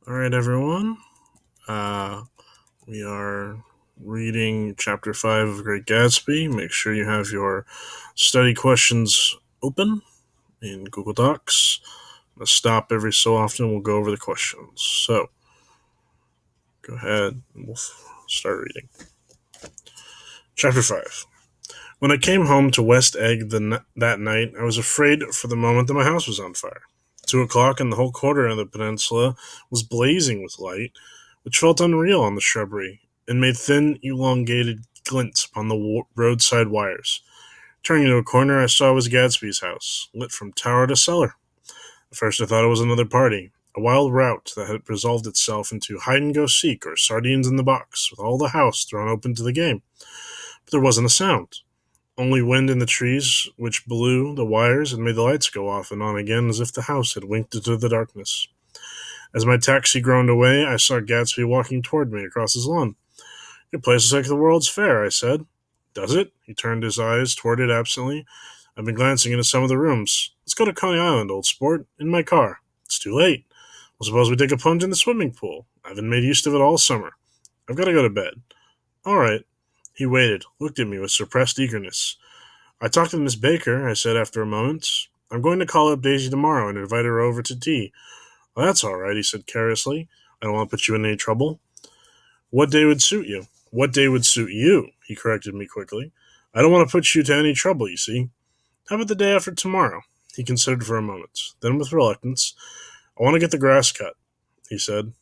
All right, everyone. Uh, we are reading Chapter 5 of Great Gatsby. Make sure you have your study questions open in Google Docs. Let's stop every so often. We'll go over the questions. So, go ahead and we'll start reading. Chapter 5. When I came home to West Egg that night, I was afraid for the moment that my house was on fire. 2 o'clock and the whole quarter of the peninsula was blazing with light, which felt unreal on the shrubbery, and made thin, elongated glints upon the roadside wires. Turning into a corner, I saw it was Gadsby's house, lit from tower to cellar. At first I thought it was another party, a wild rout that had resolved itself into hide-and-go-seek or sardines in the box, with all the house thrown open to the game. But there wasn't a sound. Only wind in the trees, which blew the wires and made the lights go off and on again as if the house had winked into the darkness. As my taxi groaned away, I saw Gatsby walking toward me across his lawn. "Your place is like the World's Fair," I said. "Does it?" He turned his eyes toward it absently. "I've been glancing into some of the rooms. Let's go to Coney Island, old sport, in my car." "It's too late." "Well, suppose we take a plunge in the swimming pool. I haven't made use of it all summer. I've got to go to bed." "All right." He waited, looked at me with suppressed eagerness. "I talked to Miss Baker," I said after a moment. "I'm going to call up Daisy tomorrow and invite her over to tea." "Well, that's all right," he said carelessly. "I don't want to put you in any trouble." "What day would suit you?" "What day would suit you?" he corrected me quickly. "I don't want to put you to any trouble, you see." "How about the day after tomorrow?" He considered for a moment. Then, with reluctance, "I want to get the grass cut," he said.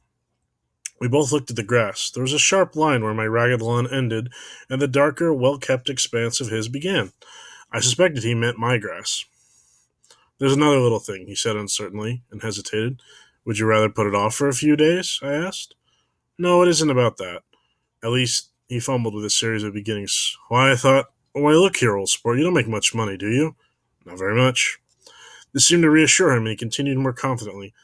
We both looked at the grass. There was a sharp line where my ragged lawn ended, and the darker, well-kept expanse of his began. I suspected he meant my grass. "There's another little thing," he said uncertainly, and hesitated. "Would you rather put it off for a few days?" I asked. "No, it isn't about that. At least," he fumbled with a series of beginnings. "Why, look here, old sport, you don't make much money, do you?" "Not very much." This seemed to reassure him, and he continued more confidently.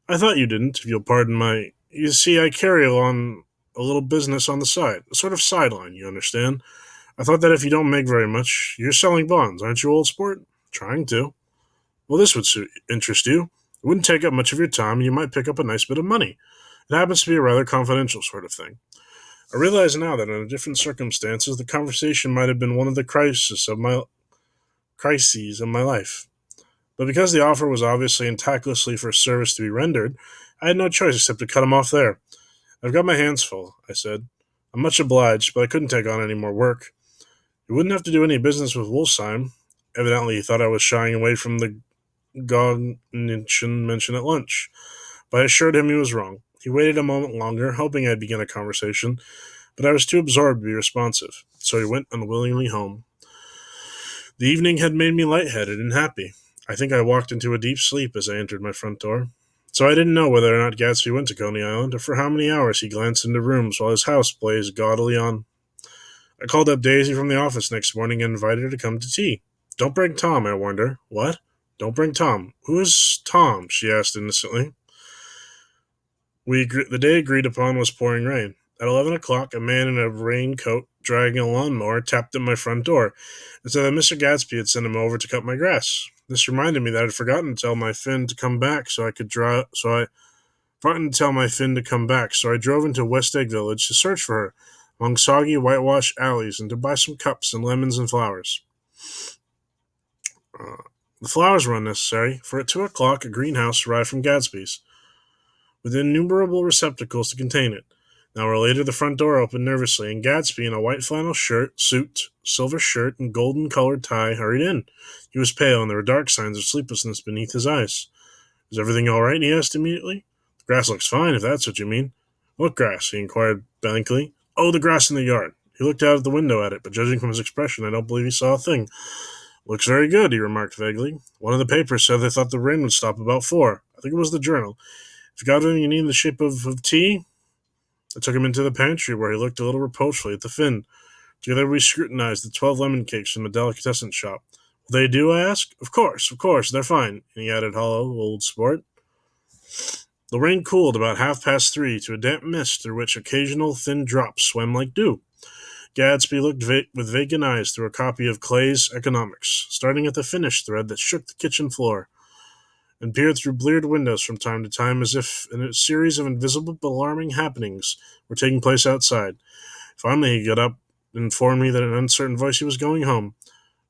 "I thought you didn't, if you'll pardon my... You see, I carry on a little business on the side, a sort of sideline, you understand. I thought that if you don't make very much, you're selling bonds, aren't you, old sport?" "Trying to." "Well, this would interest you. It wouldn't take up much of your time, and you might pick up a nice bit of money. It happens to be a rather confidential sort of thing." I realize now that under different circumstances, the conversation might have been one of the crises of my life. But because the offer was obviously and tactlessly for service to be rendered, I had no choice except to cut him off there. "I've got my hands full," I said. "I'm much obliged, but I couldn't take on any more work." "You wouldn't have to do any business with Wolfsheim." Evidently, he thought I was shying away from the Gognition mention at lunch, but I assured him he was wrong. He waited a moment longer, hoping I'd begin a conversation, but I was too absorbed to be responsive, so he went unwillingly home. The evening had made me lightheaded and happy. I think I walked into a deep sleep as I entered my front door. So I didn't know whether or not Gatsby went to Coney Island, or for how many hours he glanced into rooms while his house blazed gaudily on. I called up Daisy from the office next morning and invited her to come to tea. "Don't bring Tom," I warned her. "What?" "Don't bring Tom." "Who is Tom?" she asked innocently. The day agreed upon was pouring rain. At 11 o'clock, a man in a raincoat dragging a lawnmower tapped at my front door and said that Mr. Gatsby had sent him over to cut my grass. This reminded me that I had forgotten to tell my Finn to come back, so I drove into West Egg Village to search for her among soggy, whitewashed alleys and to buy some cups and lemons and flowers. The flowers were unnecessary, for at 2 o'clock a greenhouse arrived from Gatsby's, with innumerable receptacles to contain it. An hour later, the front door opened nervously, and Gatsby, in a white flannel suit, silver shirt, and golden-colored tie, hurried in. He was pale, and there were dark signs of sleeplessness beneath his eyes. "Is everything all right?" he asked immediately. "The grass looks fine, if that's what you mean." "What grass?" he inquired blankly. "Oh, the grass in the yard." He looked out of the window at it, but judging from his expression, I don't believe he saw a thing. "Looks very good," he remarked vaguely. "One of the papers said they thought the rain would stop about 4. I think it was the Journal. If you got anything you need in the shape of tea?" I took him into the pantry, where he looked a little reproachfully at the Finn. Together we scrutinized the 12 lemon cakes from the delicatessen shop. "Will they do?" I asked. Of course, they're fine," and he added, "Hollow, old sport." The rain cooled about 3:30 to a damp mist through which occasional thin drops swam like dew. Gadsby looked with vacant eyes through a copy of Clay's Economics, starting at the finish thread that shook the kitchen floor. and peered through bleared windows from time to time as if a series of invisible but alarming happenings were taking place outside. Finally, he got up and informed me that in an uncertain voice he was going home.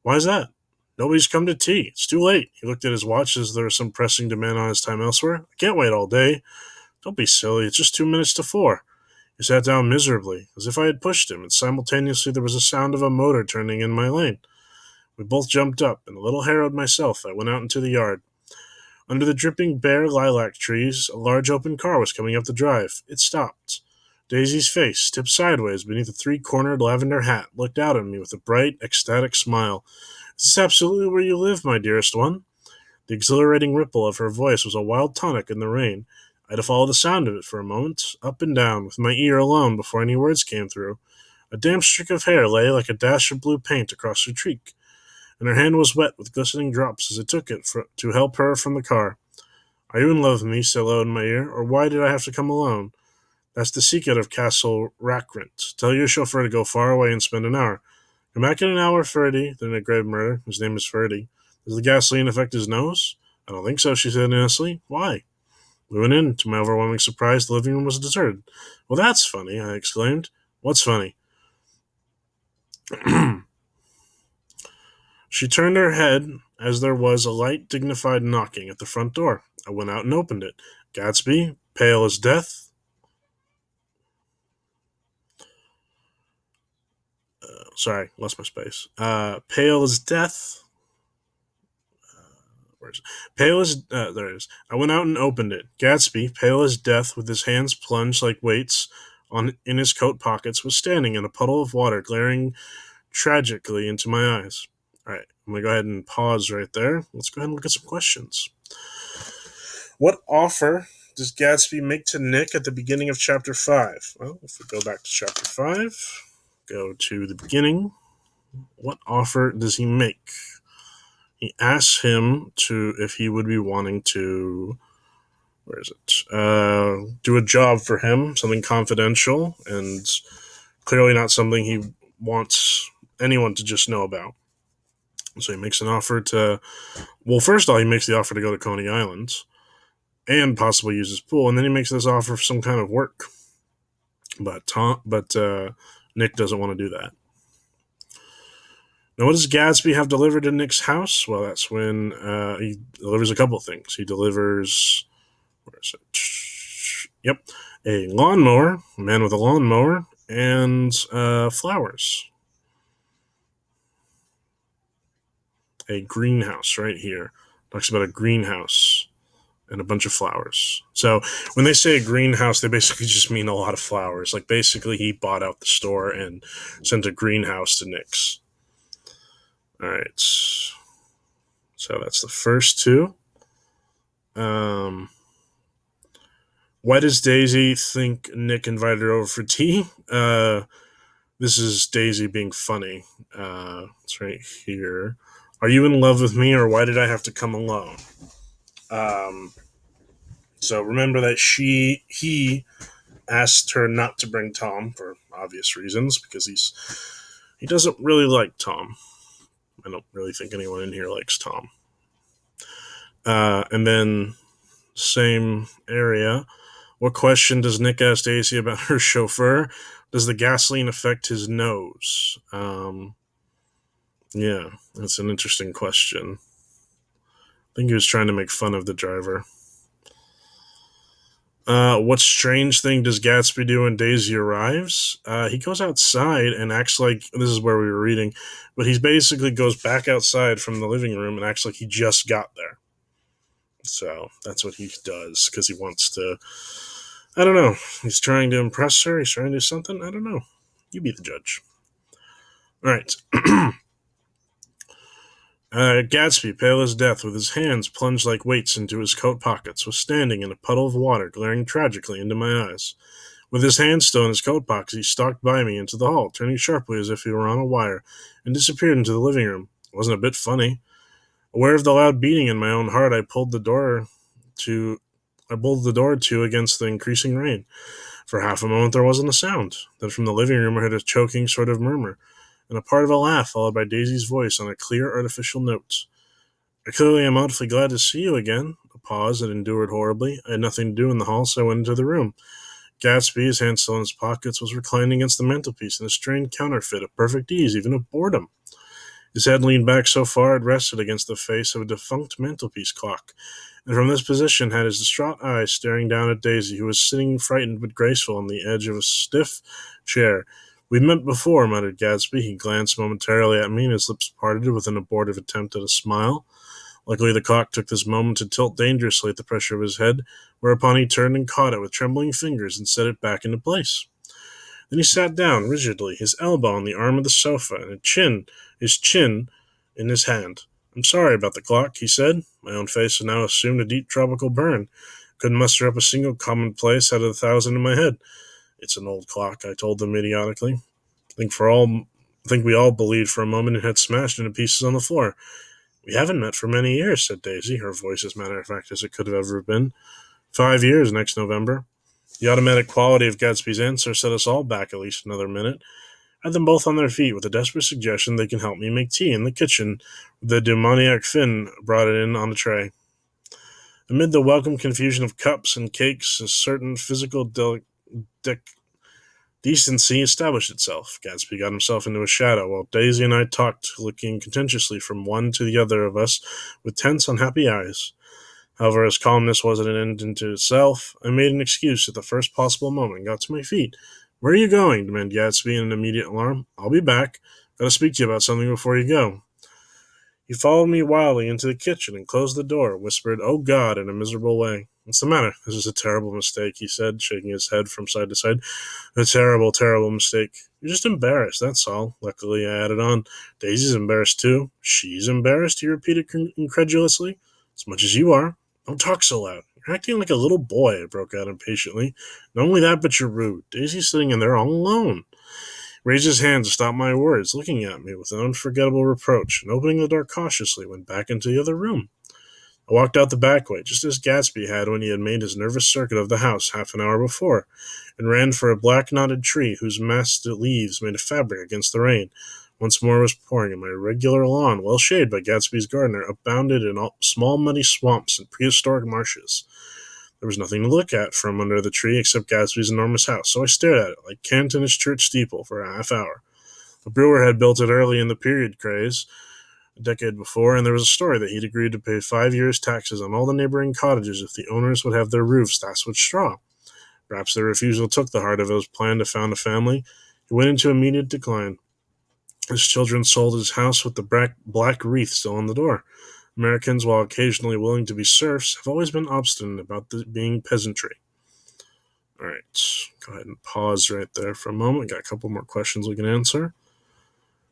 Why's that? Nobody's come to tea. It's too late. He looked at his watch as there was some pressing demand on his time elsewhere. I can't wait all day. Don't be silly. It's just 2 minutes to 4. He sat down miserably, as if I had pushed him, and simultaneously there was a sound of a motor turning in my lane. We both jumped up, and a little harrowed myself, I went out into the yard. Under the dripping bare lilac trees, a large open car was coming up the drive. It stopped. Daisy's face, tipped sideways beneath a three-cornered lavender hat, looked out at me with a bright, ecstatic smile. Is this absolutely where you live, my dearest one? The exhilarating ripple of her voice was a wild tonic in the rain. I had to follow the sound of it for a moment, up and down, with my ear alone before any words came through. A damp streak of hair lay like a dash of blue paint across her cheek, and her hand was wet with glistening drops as I took it to help her from the car. Are you in love with me? Said low in my ear, or why did I have to come alone? That's the secret of Castle Rackrent. Tell your chauffeur to go far away and spend an hour. Come back in an hour, Ferdy. Then a grave murder. His name is Ferdy. Does the gasoline affect his nose? I don't think so, she said innocently. Why? We went in. To my overwhelming surprise, the living room was deserted. Well, that's funny, I exclaimed. What's funny? She turned her head as there was a light, dignified knocking at the front door. I went out and opened it. Gatsby, pale as death. Sorry, lost my space. Pale as death. Where's it? Pale as there it is. I went out and opened it. Gatsby, pale as death, with his hands plunged like weights in his coat pockets, was standing in a puddle of water, glaring tragically into my eyes. All right, I'm going to go ahead and pause right there. Let's go ahead and look at some questions. What offer does Gatsby make to Nick at the beginning of Chapter 5? Well, if we go back to Chapter 5, go to the beginning, what offer does he make? He asks him if he would be wanting to, where is it, do a job for him, something confidential, and clearly not something he wants anyone to just know about. So he makes an offer to, well, first of all, he makes the offer to go to Coney Island and possibly use his pool, and then he makes this offer for some kind of work. But Nick doesn't want to do that. Now, what does Gatsby have delivered to Nick's house? Well, that's when he delivers a couple of things. He delivers, where is it? Yep, a lawnmower, a man with a lawnmower, and flowers. A greenhouse right here. Talks about a greenhouse and a bunch of flowers. So when they say a greenhouse, they basically just mean a lot of flowers. Like basically he bought out the store and sent a greenhouse to Nick's. All right. So that's the first two. Why does Daisy think Nick invited her over for tea? This is Daisy being funny. It's right here. Are you in love with me, or why did I have to come alone? So remember that he asked her not to bring Tom for obvious reasons, because he doesn't really like Tom. I don't really think anyone in here likes Tom. And then same area. What question does Nick ask Daisy about her chauffeur? Does the gasoline affect his nose? Yeah, that's an interesting question. I think he was trying to make fun of the driver. What strange thing does Gatsby do when Daisy arrives? He goes outside and acts like, this is where we were reading, but he basically goes back outside from the living room and acts like he just got there. So that's what he does, because he wants to, I don't know, he's trying to impress her, he's trying to do something, I don't know. You be the judge. All right. Gatsby, pale as death, with his hands plunged like weights into his coat pockets, was standing in a puddle of water, glaring tragically into my eyes. With his hands still in his coat pockets, he stalked by me into the hall, turning sharply as if he were on a wire, and disappeared into the living room. It wasn't a bit funny. Aware of the loud beating in my own heart, I pulled the door to against the increasing rain. For half a moment there wasn't a sound. Then from the living room I heard a choking sort of murmur, and a part of a laugh followed by Daisy's voice on a clear artificial note. I clearly am awfully glad to see you again. A pause had endured horribly. I had nothing to do in the hall, so I went into the room. Gatsby, his hands still in his pockets, was reclining against the mantelpiece in a strained counterfeit of perfect ease, even of boredom. His head leaned back so far it rested against the face of a defunct mantelpiece clock, and from this position had his distraught eyes staring down at Daisy, who was sitting frightened but graceful on the edge of a stiff chair. "We've met before," muttered Gatsby. He glanced momentarily at me, and his lips parted with an abortive attempt at a smile. Luckily, the clock took this moment to tilt dangerously at the pressure of his head, whereupon he turned and caught it with trembling fingers and set it back into place. Then he sat down rigidly, his elbow on the arm of the sofa, and his chin in his hand. "I'm sorry about the clock," he said. My own face had now assumed a deep tropical burn. Couldn't muster up a single commonplace out of 1,000 in my head. "It's an old clock," I told them idiotically. I think we all believed for a moment it had smashed into pieces on the floor. "We haven't met for many years," said Daisy, her voice as matter of fact as it could have ever been. 5 years next November. The automatic quality of Gatsby's answer set us all back at least another minute. I had them both on their feet with a desperate suggestion they can help me make tea in the kitchen. The demoniac Finn brought it in on a tray. Amid the welcome confusion of cups and cakes, a certain physical decency established itself. Gatsby got himself into a shadow, while Daisy and I talked, looking contentiously from one to the other of us with tense, unhappy eyes. However, as calmness wasn't an end into itself, I made an excuse at the first possible moment and got to my feet. "Where are you going?" demanded Gatsby in immediate alarm. "I'll be back. Gotta speak to you about something before you go." He followed me wildly into the kitchen and closed the door, whispered, "Oh God," in a miserable way. "What's the matter?" "This is a terrible mistake," he said, shaking his head from side to side. "A terrible, terrible mistake. You're just embarrassed, that's all." Luckily, I added on, "Daisy's embarrassed too." "She's embarrassed?" he repeated incredulously. "As much as you are." "Don't talk so loud. You're acting like a little boy," I broke out impatiently. "Not only that, but you're rude. Daisy's sitting in there all alone." Raised his hand to stop my words, looking at me with an unforgettable reproach, and opening the door cautiously, went back into the other room. I walked out the back way, just as Gatsby had when he had made his nervous circuit of the house half an hour before, and ran for a black-knotted tree whose massed leaves made a fabric against the rain. Once more was pouring, and my regular lawn, well shaded by Gatsby's gardener, abounded in small muddy swamps and prehistoric marshes. There was nothing to look at from under the tree except Gatsby's enormous house, so I stared at it like Kent in his church steeple for a half hour. A brewer had built it early in the period craze, a decade before, and there was a story that he'd agreed to pay 5 years' taxes on all the neighboring cottages if the owners would have their roofs thatched with straw. Perhaps their refusal took the heart of his plan to found a family. He went into immediate decline. His children sold his house with the black wreath still on the door. Americans, while occasionally willing to be serfs, have always been obstinate about being peasantry. All right, go ahead and pause right there for a moment. Got a couple more questions we can answer.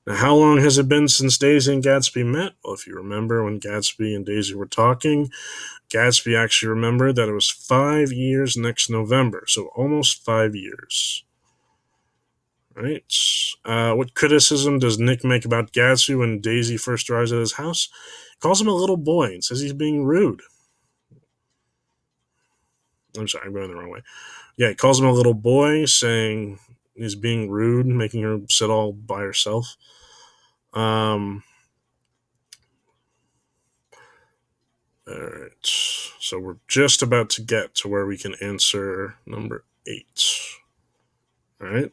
Now, how long has it been since Daisy and Gatsby met? Well, if you remember when Gatsby and Daisy were talking, Gatsby actually remembered that it was 5 years next November, so almost 5 years. All right. What criticism does Nick make about Gatsby when Daisy first arrives at his house? He calls him a little boy and says he's being rude. I'm sorry, I'm going the wrong way. Yeah, he calls him a little boy, saying he's being rude, making her sit all by herself. All right. So we're just about to get to where we can answer number 8. All right.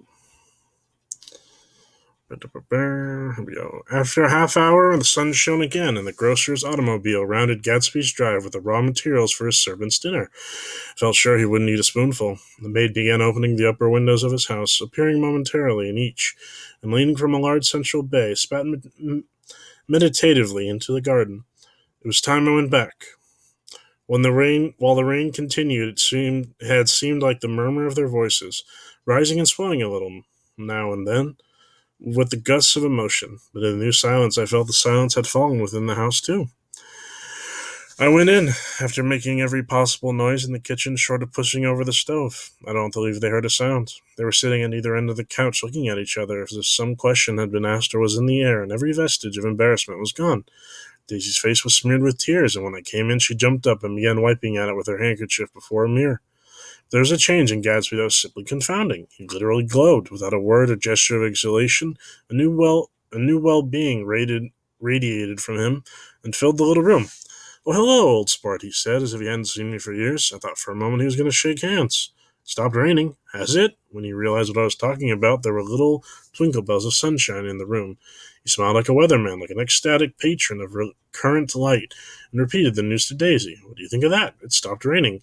Here we go. After a half hour, the sun shone again, and the grocer's automobile rounded Gatsby's drive with the raw materials for his servant's dinner. Felt sure he wouldn't eat a spoonful. The maid began opening the upper windows of his house, appearing momentarily in each, and leaning from a large central bay, spat meditatively into the garden. It was time I went back. While the rain continued, it had seemed like the murmur of their voices, rising and swelling a little, now and then, with the gusts of emotion. But in the new silence, I felt the silence had fallen within the house, too. I went in, after making every possible noise in the kitchen short of pushing over the stove. I don't believe they heard a sound. They were sitting at either end of the couch looking at each other as if some question had been asked or was in the air, and every vestige of embarrassment was gone. Daisy's face was smeared with tears, and when I came in, she jumped up and began wiping at it with her handkerchief before a mirror. There was a change in Gatsby that was simply confounding. He literally glowed. Without a word or gesture of exhalation, a new well-being radiated from him and filled the little room. "Well, hello, old sport," he said, as if he hadn't seen me for years. I thought for a moment he was going to shake hands. It stopped raining. Has it? When he realized what I was talking about, there were little twinkle bells of sunshine in the room. He smiled like a weatherman, like an ecstatic patron of recurrent light, and repeated the news to Daisy. "What do you think of that? It stopped raining."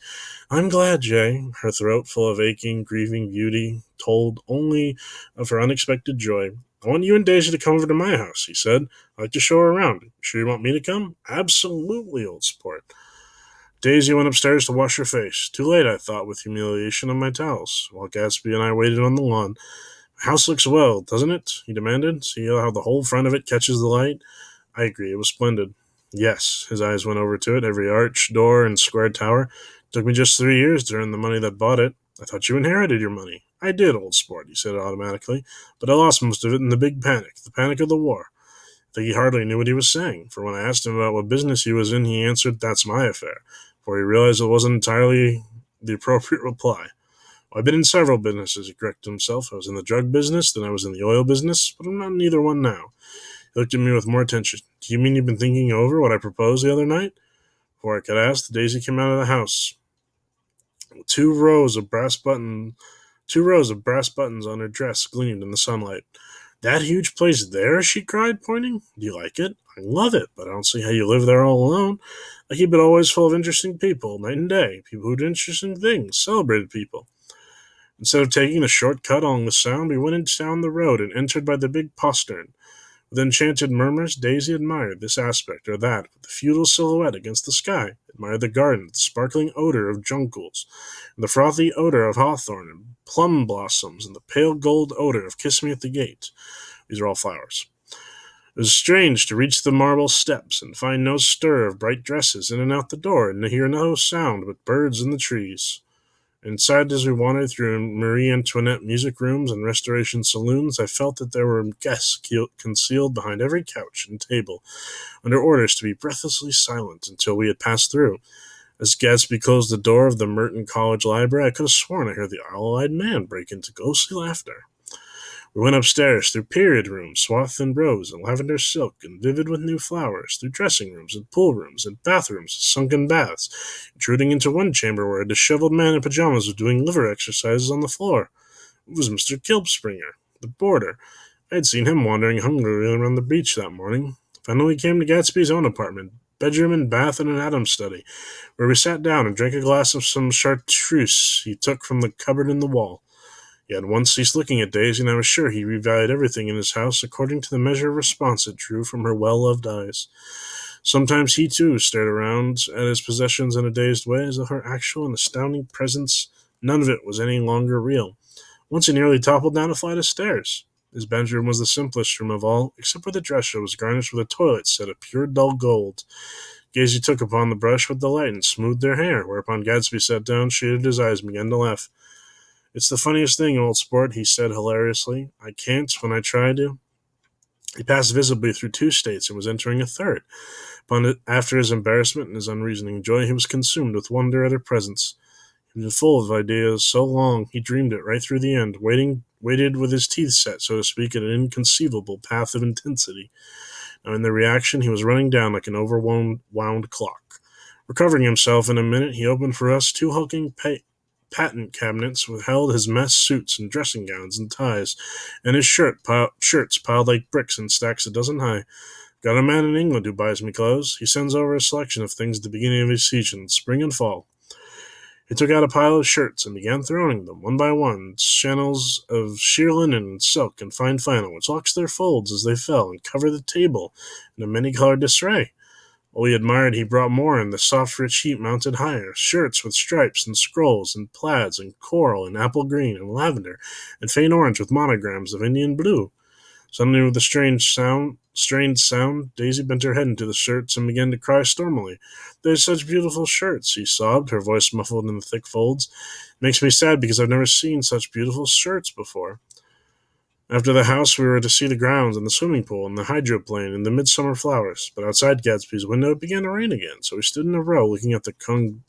"I'm glad, Jay." Her throat, full of aching, grieving beauty, told only of her unexpected joy. "I want you and Daisy to come over to my house," he said. "I'd like to show her around. Sure you want me to come?" "Absolutely, old sport." Daisy went upstairs to wash her face. Too late, I thought, with humiliation on my towels, while Gatsby and I waited on the lawn. "The house looks well, doesn't it?" he demanded. "See how the whole front of it catches the light?" I agree, it was splendid. Yes, his eyes went over to it, every arch, door, and square tower. It took me just 3 years to earn the money that bought it. "I thought you inherited your money." "I did, old sport," he said automatically, "but I lost most of it in the big panic, the panic of the war." I think he hardly knew what he was saying, for when I asked him about what business he was in, he answered, "That's my affair," for he realized it wasn't entirely the appropriate reply. "I've been in several businesses," he corrected himself. "I was in the drug business, then I was in the oil business, but I'm not in either one now." He looked at me with more attention. "Do you mean you've been thinking over what I proposed the other night?" Before I could ask, Daisy came out of the house. Two rows of brass button, 2 rows of brass buttons on her dress gleamed in the sunlight. "That huge place there?" she cried, pointing. "Do you like it?" "I love it, but I don't see how you live there all alone. I keep it always full of interesting people, night and day, people who do interesting things, celebrated people." Instead of taking the short cut along the Sound, we went down the road and entered by the big postern. With enchanted murmurs, Daisy admired this aspect or that, with the feudal silhouette against the sky, admired the garden, the sparkling odor of jonquils, and the frothy odor of hawthorn and plum blossoms, and the pale gold odor of kiss me at the gate. These are all flowers. It was strange to reach the marble steps and find no stir of bright dresses in and out the door, and to hear no sound but birds in the trees. Inside, as we wandered through Marie Antoinette music rooms and restoration saloons, I felt that there were guests concealed behind every couch and table, under orders to be breathlessly silent until we had passed through. As Gatsby closed the door of the Merton College library, I could have sworn I heard the owl-eyed man break into ghostly laughter. We went upstairs, through period rooms, swathed in rose and lavender silk, and vivid with new flowers, through dressing rooms and pool rooms and bathrooms, sunken baths, intruding into one chamber where a disheveled man in pajamas was doing liver exercises on the floor. It was Mr. Kilpspringer, the boarder. I had seen him wandering hungrily around the beach that morning. Finally, we came to Gatsby's own apartment, bedroom and bath and an Adam's study, where we sat down and drank a glass of some chartreuse he took from the cupboard in the wall. He had once ceased looking at Daisy, and I was sure he revalued everything in his house according to the measure of response it drew from her well-loved eyes. Sometimes he, too, stared around at his possessions in a dazed way, as though her actual and astounding presence, none of it was any longer real. Once he nearly toppled down a flight of stairs. His bedroom was the simplest room of all, except where the dresser was garnished with a toilet set of pure dull gold. Daisy took upon the brush with delight and smoothed their hair, whereupon Gadsby sat down, shaded his eyes, and began to laugh. "It's the funniest thing, old sport," he said hilariously. "I can't when I try to." He passed visibly through 2 states and was entering a third. After his embarrassment and his unreasoning joy, he was consumed with wonder at her presence. He was full of ideas so long he dreamed it right through the end, waited with his teeth set, so to speak, at an inconceivable path of intensity. Now in the reaction he was running down like an overwound clock. Recovering himself in a minute, he opened for us 2 hulking patent cabinets which held his mess suits and dressing gowns and ties, and his shirts piled like bricks in stacks a dozen high. "Got a man in England who buys me clothes. He sends over a selection of things at the beginning of each season, spring and fall." He took out a pile of shirts and began throwing them, one by one, channels of sheer linen and silk and fine flannel, which locked their folds as they fell, and covered the table in a many-colored disarray. While we admired, he brought more, and the soft rich heap mounted higher, shirts with stripes and scrolls and plaids and coral and apple green and lavender and faint orange with monograms of Indian blue. Suddenly, with a strained sound, Daisy bent her head into the shirts and began to cry stormily. "They're such beautiful shirts," she sobbed, her voice muffled in the thick folds. "It makes me sad because I've never seen such beautiful shirts before." After the house, we were to see the grounds and the swimming pool and the hydroplane and the midsummer flowers. But outside Gadsby's window, it began to rain again, so we stood in a row looking at the congru-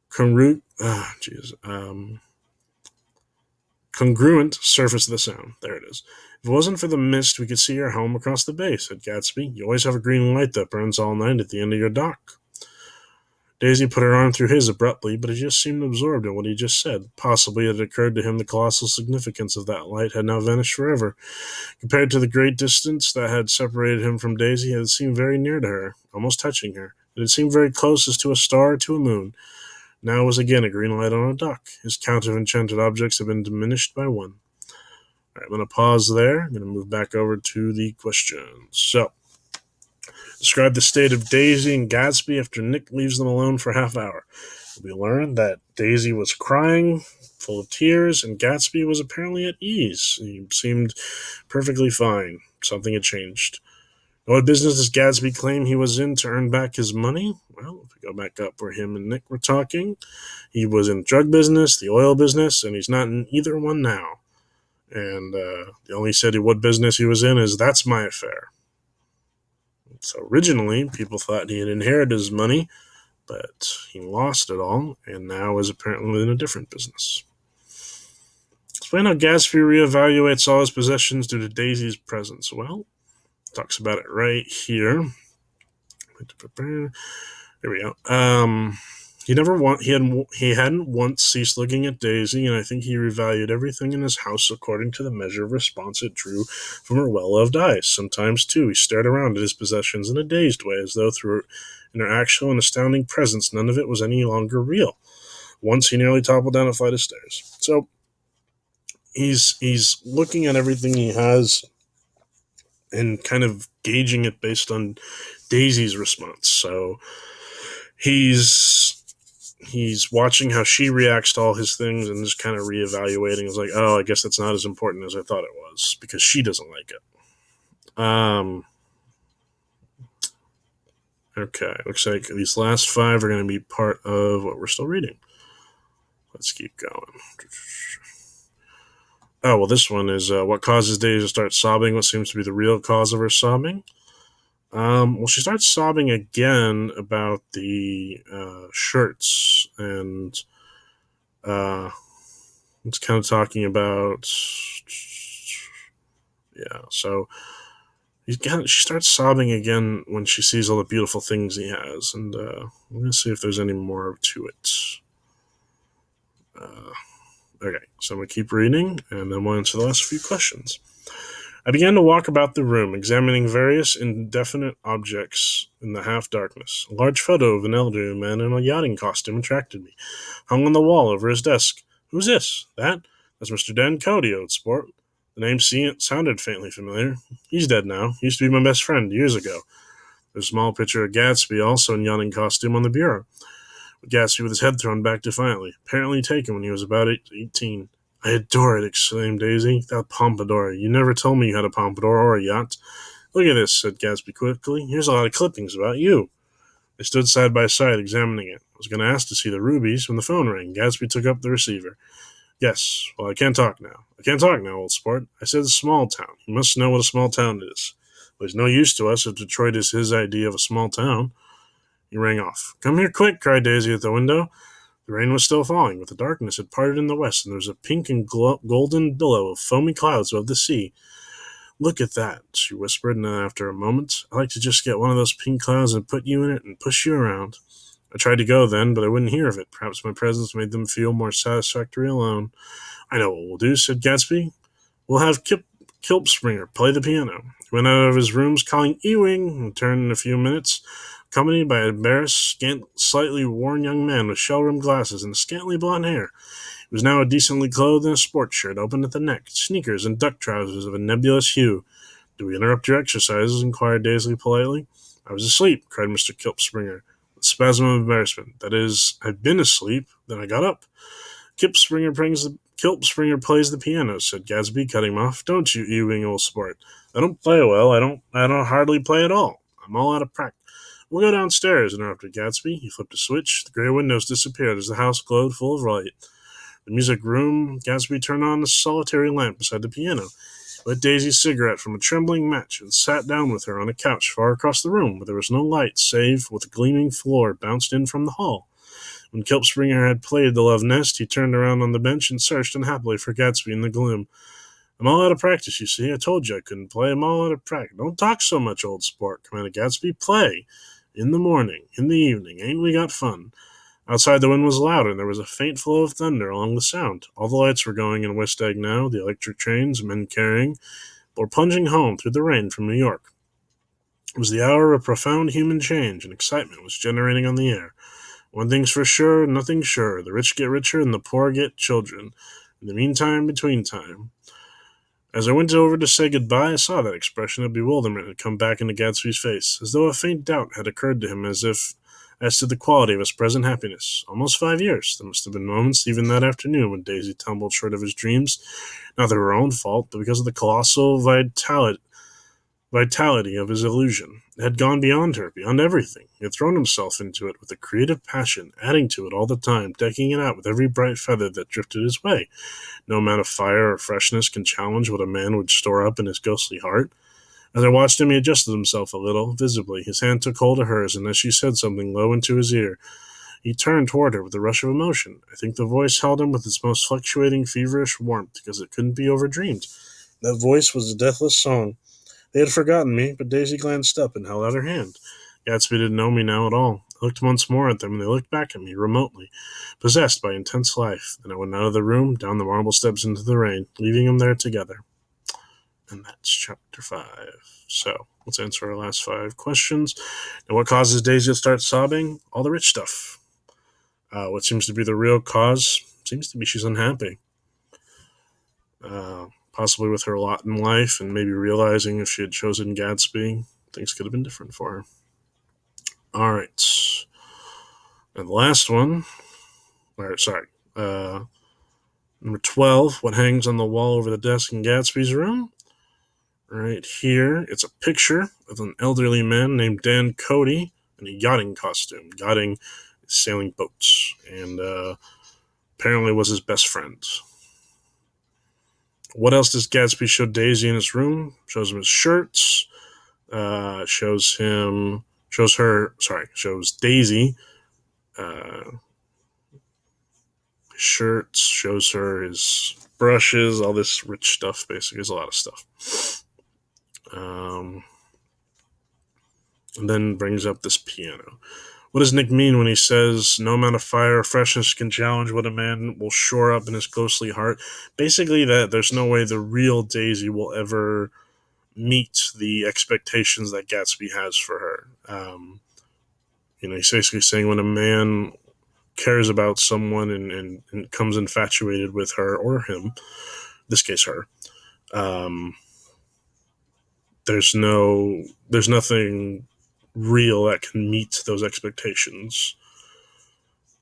congru- ah, jeez, congruent surface of the sound. There it is. If it wasn't for the mist, we could see our home across the bay, said Gatsby. You always have a green light that burns all night at the end of your dock. Daisy put her arm through his abruptly, but he just seemed absorbed in what he just said. Possibly it had occurred to him the colossal significance of that light had now vanished forever. Compared to the great distance that had separated him from Daisy, it had seemed very near to her, almost touching her. It had seemed very close as to a star or to a moon. Now it was again a green light on a dock. His count of enchanted objects had been diminished by one. All right, I'm going to pause there. I'm going to move back over to the questions. So, describe the state of Daisy and Gatsby after Nick leaves them alone for a half hour. We learned that Daisy was crying, full of tears, and Gatsby was apparently at ease. He seemed perfectly fine. Something had changed. What business does Gatsby claim he was in to earn back his money? Well, if we go back up where him and Nick were talking, he was in the drug business, the oil business, and he's not in either one now. And the only said what business he was in is that's my affair. So originally, people thought he had inherited his money, but he lost it all, and now is apparently in a different business. Explain how Gatsby reevaluates all his possessions due to Daisy's presence. Well, talks about it right here. There we go. He hadn't once ceased looking at Daisy, and I think he revalued everything in his house according to the measure of response it drew from her well-loved eyes. Sometimes, too, he stared around at his possessions in a dazed way, as though through her actual and astounding presence, none of it was any longer real. Once he nearly toppled down a flight of stairs. So he's looking at everything he has and kind of gauging it based on Daisy's response. So he's watching how she reacts to all his things and just kind of reevaluating. It's like, oh, I guess that's not as important as I thought it was because she doesn't like it. Okay, looks like these last 5 are going to be part of what we're still reading. Let's keep going. Oh, well, this one is what causes Daisy to start sobbing, what seems to be the real cause of her sobbing. Well, she starts sobbing again about the shirts, and it's kind of talking about, yeah, so she starts sobbing again when she sees all the beautiful things he has, and I'm going to see if there's any more to it. Okay, so I'm going to keep reading, and then we'll answer the last few questions. I began to walk about the room, examining various indefinite objects in the half-darkness. A large photo of an elderly man in a yachting costume attracted me, hung on the wall over his desk. Who's this? That's Mr. Dan Cody, old sport. The name sounded faintly familiar. He's dead now. He used to be my best friend years ago. There's a small picture of Gatsby, also in yachting costume, on the bureau. Gatsby with his head thrown back defiantly, apparently taken when he was about 18. I adore it, exclaimed Daisy. That pompadour. You never told me you had a pompadour or a yacht. Look at this, said Gatsby quickly. Here's a lot of clippings about you. They stood side by side, examining it. I was going to ask to see the rubies when the phone rang. Gatsby took up the receiver. Yes, well, I can't talk now. Old sport. I said a small town. You must know what a small town is. Well, he's no use to us if Detroit is his idea of a small town. He rang off. Come here quick, cried Daisy at the window. The rain was still falling, but the darkness had parted in the west, and there was a pink and golden billow of foamy clouds above the sea. Look at that, she whispered, and then after a moment, I'd like to just get one of those pink clouds and put you in it and push you around. I tried to go then, but I wouldn't hear of it. Perhaps my presence made them feel more satisfactory alone. I know what we'll do, said Gatsby. We'll have Kilpspringer play the piano. He went out of his rooms calling Ewing and returned in a few minutes, accompanied by an embarrassed, slightly worn young man with shell-rimmed glasses and scantily blonde hair. He was now decently clothed in a sports shirt open at the neck, sneakers, and duck trousers of a nebulous hue. Do we interrupt your exercises? Inquired Daisy politely. I was asleep, cried Mr. Kilpspringer, with a spasm of embarrassment. That is, I'd been asleep, then I got up. Kilpspringer plays the piano, said Gatsby, cutting him off. Don't you, Ewing, old sport? I don't play well. I don't hardly play at all. I'm all out of practice. We'll go downstairs, interrupted Gatsby. He flipped a switch. The gray windows disappeared as the house glowed full of light. The music room, Gatsby turned on a solitary lamp beside the piano, lit Daisy's cigarette from a trembling match, and sat down with her on a couch far across the room, where there was no light save what the gleaming floor bounced in from the hall. When Kelpspringer had played the love nest, he turned around on the bench and searched unhappily for Gatsby in the gloom. I'm all out of practice, you see. I told you I couldn't play. I'm all out of practice. Don't talk so much, old sport, commanded Gatsby. Play. In the morning, in the evening. Ain't we got fun? Outside the wind was loud, and there was a faint flow of thunder along the sound. All the lights were going in West Egg now, the electric trains, men carrying, were plunging home through the rain from New York. It was the hour of profound human change, and excitement was generating on the air. One thing's for sure, nothing's sure. The rich get richer, and the poor get children. In the meantime, between time. As I went over to say goodbye, I saw that expression of bewilderment had come back into Gatsby's face, as though a faint doubt had occurred to him as to the quality of his present happiness. Almost 5 years. There must have been moments, even that afternoon, when Daisy tumbled short of his dreams, not through her own fault, but because of the colossal vitality of his illusion. It had gone beyond her, beyond everything. He had thrown himself into it with a creative passion, adding to it all the time, decking it out with every bright feather that drifted his way. No amount of fire or freshness can challenge what a man would store up in his ghostly heart. As I watched him, he adjusted himself a little, visibly. His hand took hold of hers, and as she said something low into his ear, he turned toward her with a rush of emotion. I think the voice held him with its most fluctuating, feverish warmth, because it couldn't be overdreamed. That voice was a deathless song. They had forgotten me, but Daisy glanced up and held out her hand. Gatsby didn't know me now at all. I looked once more at them, and they looked back at me, remotely, possessed by intense life. Then I went out of the room, down the marble steps into the rain, leaving them there together. And that's chapter 5. So, let's answer our last 5 questions. Now, what causes Daisy to start sobbing? All the rich stuff. What seems to be the real cause? Seems to be she's unhappy. Possibly with her lot in life, and maybe realizing if she had chosen Gatsby, things could have been different for her. Alright. And the last one, number 12, what hangs on the wall over the desk in Gatsby's room? Right here, it's a picture of an elderly man named Dan Cody in a yachting costume. Yachting, sailing boats, and apparently was his best friend. What else does Gatsby show Daisy in his room? Shows him his shirts. Shows Daisy his shirts. Shows her his brushes. All this rich stuff. Basically, there's a lot of stuff. And then brings up this piano. What does Nick mean when he says, no amount of fire or freshness can challenge what a man will shore up in his ghostly heart? Basically that there's no way the real Daisy will ever meet the expectations that Gatsby has for her. He's basically saying when a man cares about someone and comes infatuated with her or him, in this case her, there's nothing real that can meet those expectations.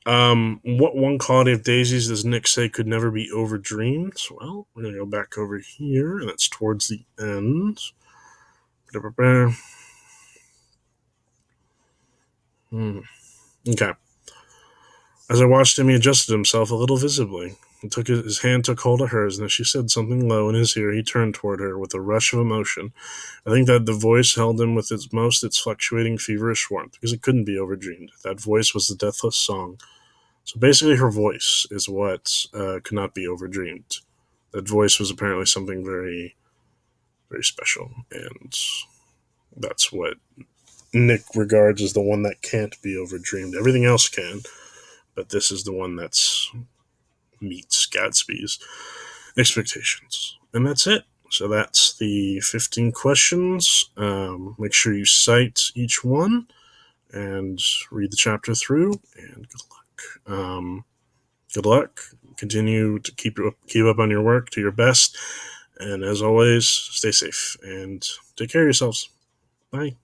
What one quality of Daisy's does Nick say could never be overdreamed? Well, we're going to go back over here, and it's towards the end. Okay. As I watched him, he adjusted himself a little visibly. His hand took hold of hers, and as she said something low in his ear, he turned toward her with a rush of emotion. I think that the voice held him with its fluctuating, feverish warmth, because it couldn't be overdreamed. That voice was the deathless song. So basically her voice is what could not be overdreamed. That voice was apparently something very, very special, and that's what Nick regards as the one that can't be overdreamed. Everything else can, but this is the one that meets Gatsby's expectations. And that's it. So that's the 15 questions. Make sure you cite each one and read the chapter through, and good luck. Good luck. Continue to keep up on your work, do your best, and as always, stay safe and take care of yourselves. Bye.